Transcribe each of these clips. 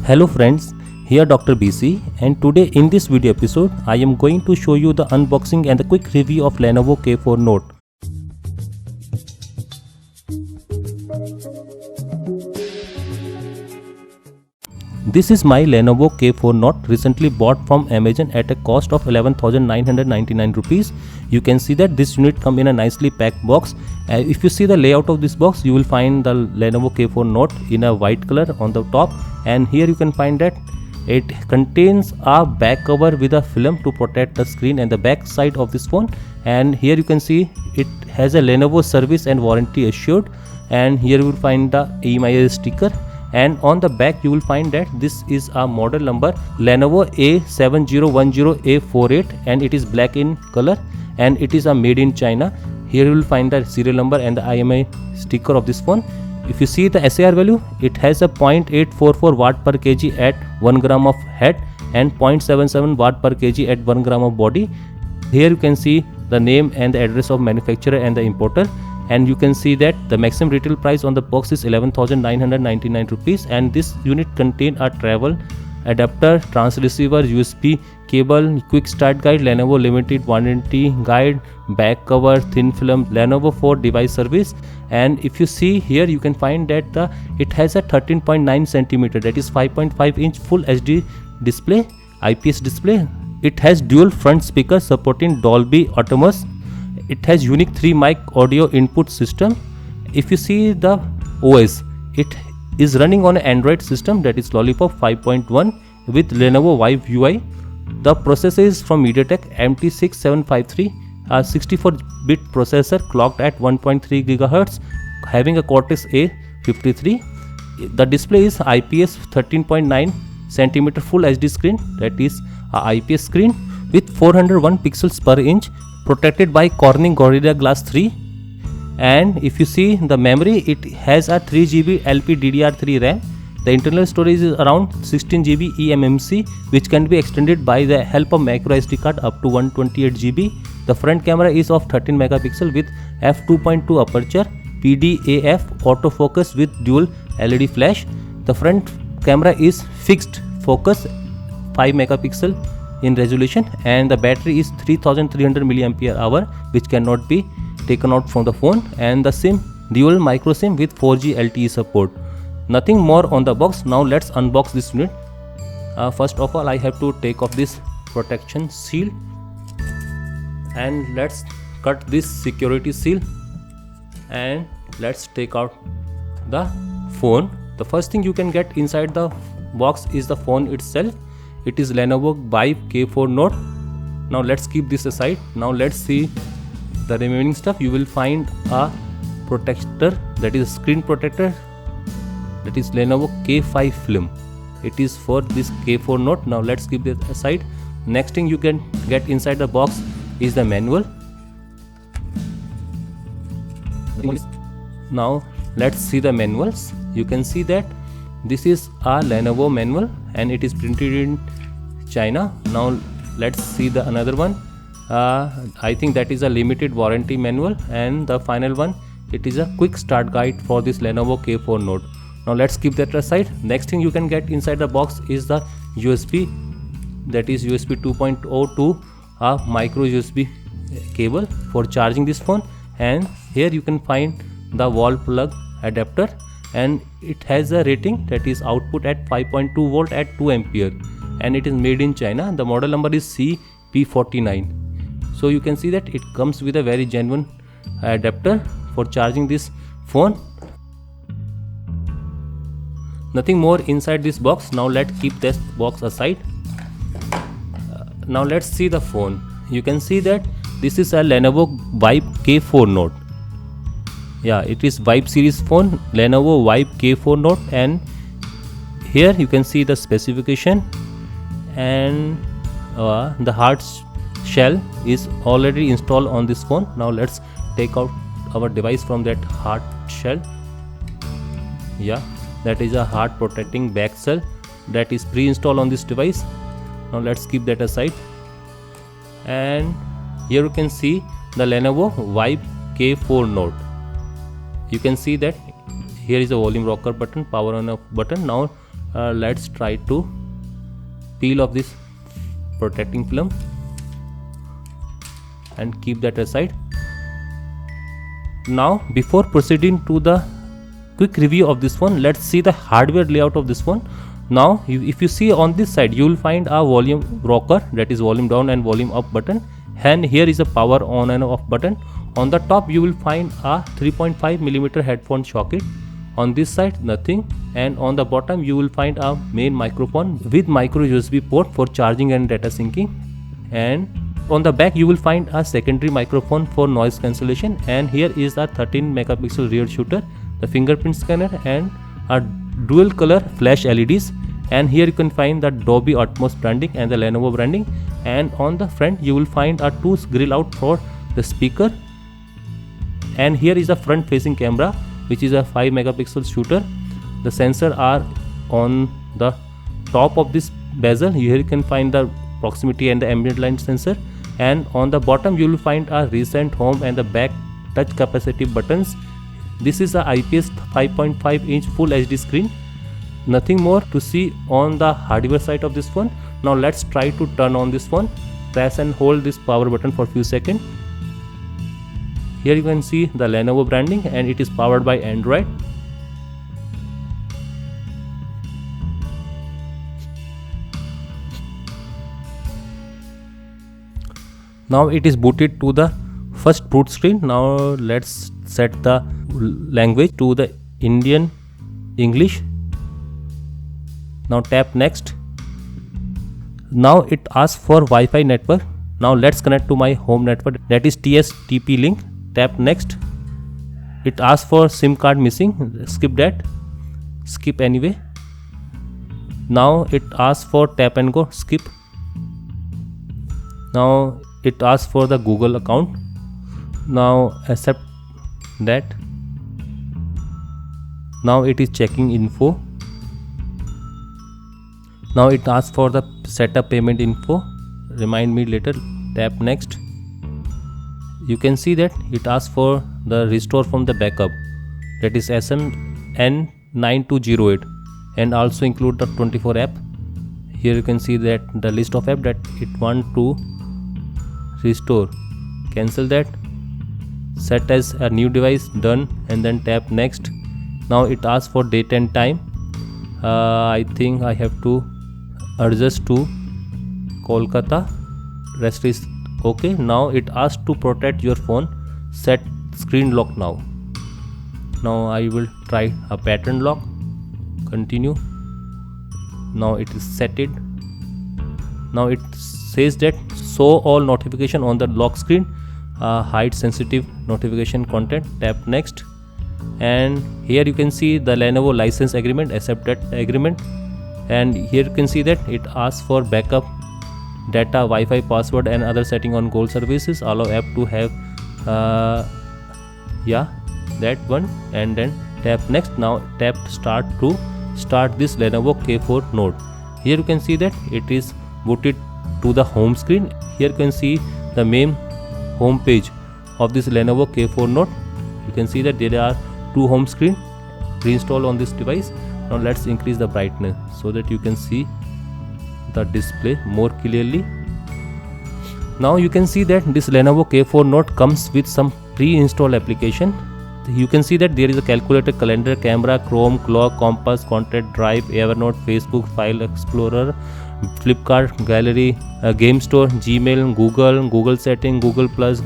Hello friends, here Dr. BC, and today in this video episode I am going to show you the unboxing and the quick review of Lenovo K4 Note. This is my Lenovo K4 Note, recently bought from Amazon at a cost of 11,999 rupees. You can see that this unit comes in a nicely packed box. If you see the layout of this box, you will find the Lenovo K4 Note in a white color on the top, and here you can find that it contains a back cover with a film to protect the screen and the back side of this phone. And here you can see it has a Lenovo service and warranty assured, and here you will find the EMI sticker. And on the back you will find that this is a model number Lenovo A720-MP3 and it is black in color and it is a made in China. Here you will find the serial number and the IMEI sticker of this phone. If you see the SAR value, it has a 0.844 watt per kg at 1 gram of head and 0.77 watt per kg at 1 gram of body. Here you can see the name and the address of manufacturer and the importer. And you can see that the maximum retail price on the box is 11,999 rupees, and this unit contains a travel adapter, transceiver, USB cable, quick start guide, Lenovo limited warranty guide, back cover, thin film, Lenovo 4 device service. And if you see here, you can find that it has a 13.9 cm, that is 5.5 inch full HD display, IPS display. It has dual front speaker supporting Dolby Atmos. It has unique 3 mic audio input system. If you see the OS, it is running on an Android system, that is Lollipop 5.1 with Lenovo Vibe UI. The processor is from MediaTek MT6753, a 64-bit processor clocked at 1.3 GHz, having a Cortex A53. The display is IPS 13.9 cm full HD screen, that is a IPS screen with 401 pixels per inch, protected by Corning Gorilla Glass 3. And if you see the memory, it has a 3 GB LPDDR3 RAM. The internal storage is around 16 GB eMMC, which can be extended by the help of microSD card up to 128 GB. The front camera is of 13 megapixel with f2.2 aperture, PDAF autofocus with dual LED flash. The front camera is fixed focus 5 megapixel in resolution, and the battery is 3300 mAh, which cannot be taken out from the phone. And the SIM dual micro SIM with 4G LTE support. Nothing more on the box. Now let's unbox this unit. First of all, I have to take off this protection seal, and let's cut this security seal, and let's take out the phone. The first thing you can get inside the box is the phone itself. It is Lenovo Vibe K4 Note. Now let's keep this aside. Now let's see the remaining stuff. You will find a protector, that is a screen protector, that is Lenovo K5 film. It is for this K4 Note. Now let's keep that aside. Next thing you can get inside the box is the manual. Now let's see the manuals. You can see that this is a Lenovo manual and it is printed in China. Now let's see the another one. I think that is a limited warranty manual, and the final one, it is a quick start guide for this Lenovo K4 Note. Now let's keep that aside. Next thing you can get inside the box is the USB, that is USB 2.0 to a micro USB cable for charging this phone. And here you can find the wall plug adapter, and it has a rating, that is output at 5.2 volt at 2 ampere, and it is made in China. The model number is CP49. So you can see that it comes with a very genuine adapter for charging this phone. Nothing more inside this box. Now let's keep this box aside. Now let's see the phone. You can see that this is a Lenovo Vibe K4 Note. Yeah, it is Vibe series phone, Lenovo Vibe K4 Note, and here you can see the specification, and the hard shell is already installed on this phone. Now let's take out our device from that hard shell. Yeah, that is a hard protecting back shell that is pre-installed on this device. Now let's keep that aside. And here you can see the Lenovo Vibe K4 Note. You can see that here is a volume rocker button, power on off button. Now Let's try to peel off this protecting film and keep that aside. Now before proceeding to the quick review of this phone, let's see the hardware layout of this phone. Now if you see on this side, you will find a volume rocker, that is volume down and volume up button, and here is a power on and off button. On the top you will find a 3.5mm headphone socket. On this side nothing, and on the bottom you will find a main microphone with micro USB port for charging and data syncing, and on the back you will find a secondary microphone for noise cancellation, and here is a 13MP rear shooter, the fingerprint scanner, and a dual color flash LEDs, and here you can find the Dolby Atmos branding and the Lenovo branding, and on the front you will find a 2 grill out for the speaker, and here is a front facing camera which is a 5MP shooter. The sensors are on the top of this bezel. Here you can find the proximity and the ambient light sensor, and on the bottom you will find a recent home and the back touch capacitive buttons. This is a IPS 5.5-inch full HD screen. Nothing more to see on the hardware side of this phone. Now let's try to turn on this phone. Press and hold this power button for few seconds. Here you can see the Lenovo branding, and it is powered by Android. Now it is booted to the first boot screen. Now let's set the language to the Indian English. Now tap next. Now it asks for Wi-Fi network. Now let's connect to my home network, that is TS/TP link. Tap next. It asks for SIM card missing. Skip that. Skip anyway. Now it asks for tap and go. Skip. Now it asks for the Google account. Now accept that. Now it is checking info. Now it asks for the setup payment info. Remind me later. Tap next. You can see that it asks for the restore from the backup, that is SMN9208, and also include the 24 app. Here you can see that the list of app that it want to restore. Cancel that. Set as a new device. Done, and then tap next. Now it asks for date and time. I think I have to adjust to Kolkata. Rest is okay. Now it asks to protect your phone. Set screen lock now. Now I will try a pattern lock. Continue. Now it is set it. Now it says that show all notification on the lock screen. Hide sensitive notification content. Tap next. And here you can see the Lenovo license agreement. Accept that agreement. And here you can see that it asks for backup data, Wi-Fi password, and other setting on gold services. Allow app to have that one, and then tap next. Now tap start to start this Lenovo K4 Note. Here you can see that it is booted to the home screen. Here you can see the main home page of this Lenovo K4 Note. You can see that there are two home screen pre-installed on this device. Now let's increase the brightness so that you can see the display more clearly. Now you can see that this Lenovo K4 Note comes with some pre-installed application. You can see that there is a calculator, calendar, camera, Chrome, clock, compass, contact, drive, Evernote, Facebook, file explorer, Flipkart, gallery, game store, Gmail, Google setting, Google Plus,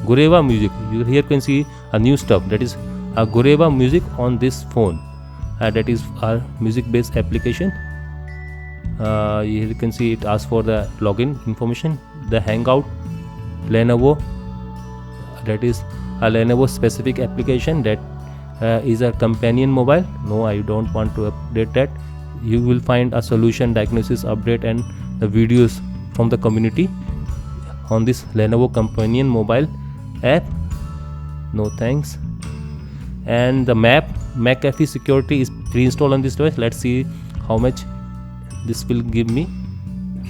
Gureva music. Here you can see a new stuff, that is a Gureva music on this phone. That is our music based application. Here you can see it asks for the login information. The Hangout, Lenovo, that is a Lenovo specific application that is a companion mobile. No, I don't want to update that. You will find a solution, diagnosis, update, and the videos from the community on this Lenovo companion mobile app. No thanks. And the McAfee security is pre-installed on this device. Let's see how much this will give me.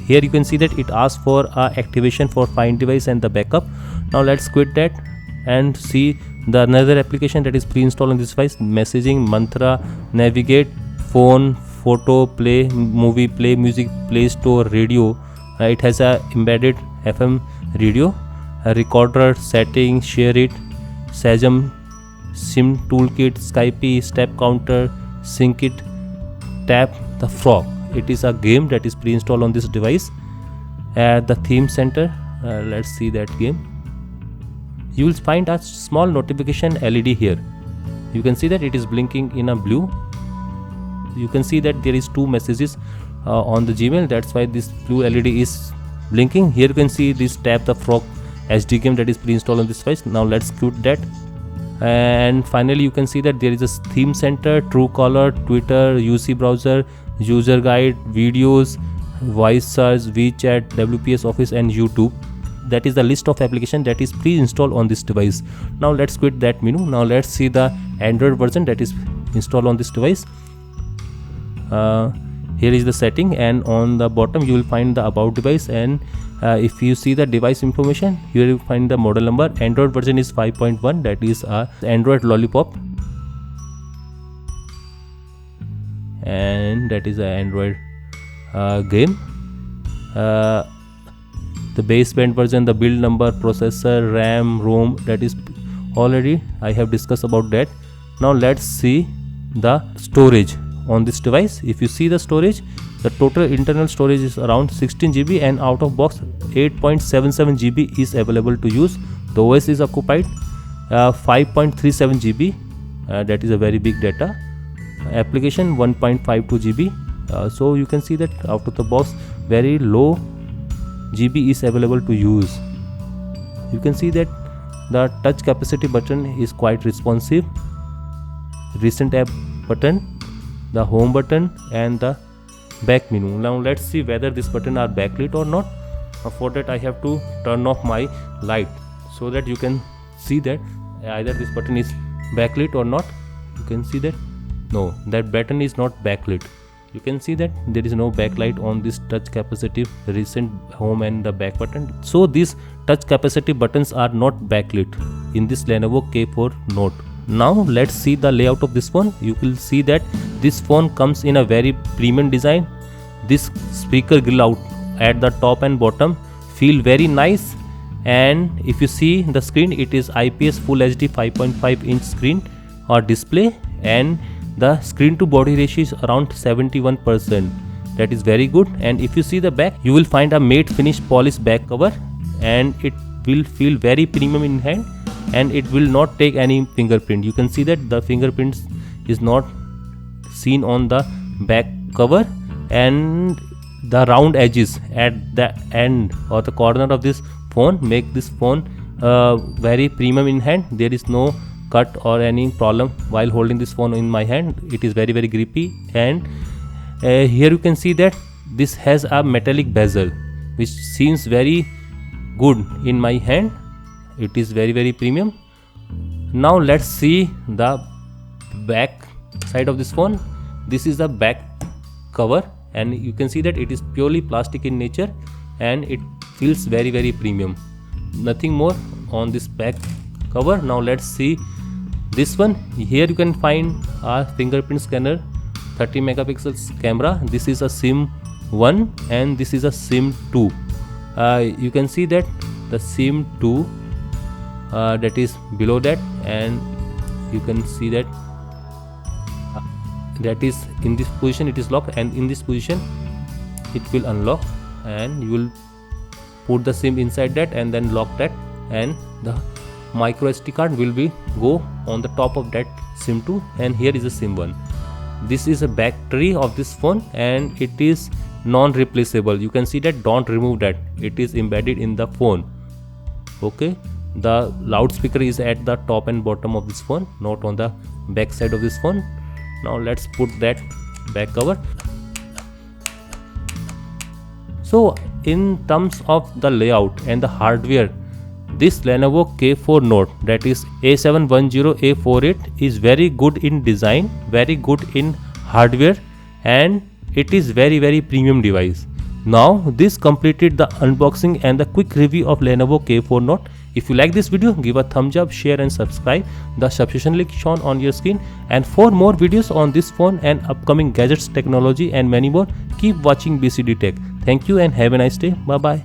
Here you can see that it asks for activation for Find device and the backup. Now let's quit that and see the another application that is pre-installed on this device: messaging, Mantra, Navigate, phone photo, play movie, play music, play store, radio. It has a embedded FM radio, a recorder, setting, share it, Sajam, sim toolkit, Skype, step counter, sync it, tap the frog. It is a game that is pre-installed on this device. At the theme center, let's see that game. You will find a small notification LED here. You can see that it is blinking in a blue. You can see that there is 2 messages on the Gmail. That's why this blue LED is blinking. Here you can see this tap the frog HD game that is pre-installed on this device. Now let's quit that. And finally you can see that there is a theme center, Truecaller, Twitter, UC browser, user guide, videos, voice search, WeChat, WPS Office and YouTube. That is the list of applications that is pre-installed on this device. Now let's quit that menu. Now let's see the Android version that is installed on this device. Here is the setting, and on the bottom you will find the about device, and if you see the device information, here you find the model number. Android version is 5.1, that is Android Lollipop, and that is an Android game. The baseband version, the build number, processor, RAM, ROM, that is already I have discussed about that. Now let's see the storage on this device. If you see the storage, the total internal storage is around 16 GB, and out of box 8.77 GB is available to use. The OS is occupied 5.37 GB, that is a very big data. Application 1.52 GB. So you can see that out of the box very low GB is available to use. You can see that the touch capacity button is quite responsive. Recent app button, the home button and the back menu. Now let's see whether this button are backlit or not. For that I have to turn off my light so that you can see that either this button is backlit or not. You can see that no, that button is not backlit. You can see that there is no backlight on this touch capacitive recent home and the back button. So these touch capacitive buttons are not backlit in this Lenovo K4 Note. Now let's see the layout of this phone. You will see that this phone comes in a very premium design. This speaker grill out at the top and bottom feel very nice, and if you see the screen, it is IPS Full HD 5.5 inch screen or display, and the screen to body ratio is around 71%. That is very good. And if you see the back, you will find a matte finish polished back cover, and it will feel very premium in hand, and it will not take any fingerprint. You can see that the fingerprints is not seen on the back cover, and the round edges at the end or the corner of this phone make this phone very premium in hand. There is no cut or any problem while holding this phone in my hand. It is very grippy, and here you can see that this has a metallic bezel which seems very good in my hand. It is very premium. Now let's see the back side of this phone. This is the back cover, and you can see that it is purely plastic in nature, and it feels very premium. Nothing more on this back cover. Now let's see this one. Here you can find a fingerprint scanner, 30 megapixels camera. This is a SIM 1 and this is a SIM 2. You can see that the SIM 2 that is below that, and you can see that that is in this position it is locked, and in this position it will unlock, and you will put the SIM inside that and then lock that, and the microSD card will be go on the top of that SIM 2, and here is a SIM 1. This is a battery of this phone, and it is non-replaceable. You can see that, don't remove that, it is embedded in the phone. Okay, the loudspeaker is at the top and bottom of this phone, not on the back side of this phone. Now let's put that back cover. So in terms of the layout and the hardware, this Lenovo K4 Note, that is A710A48, is very good in design, very good in hardware, and it is very premium device. Now this completed the unboxing and the quick review of Lenovo K4 Note. If you like this video, give a thumbs up, share and subscribe. The subscription link shown on your screen. And for more videos on this phone and upcoming gadgets, technology and many more, keep watching BCD Tech. Thank you and have a nice day. Bye bye.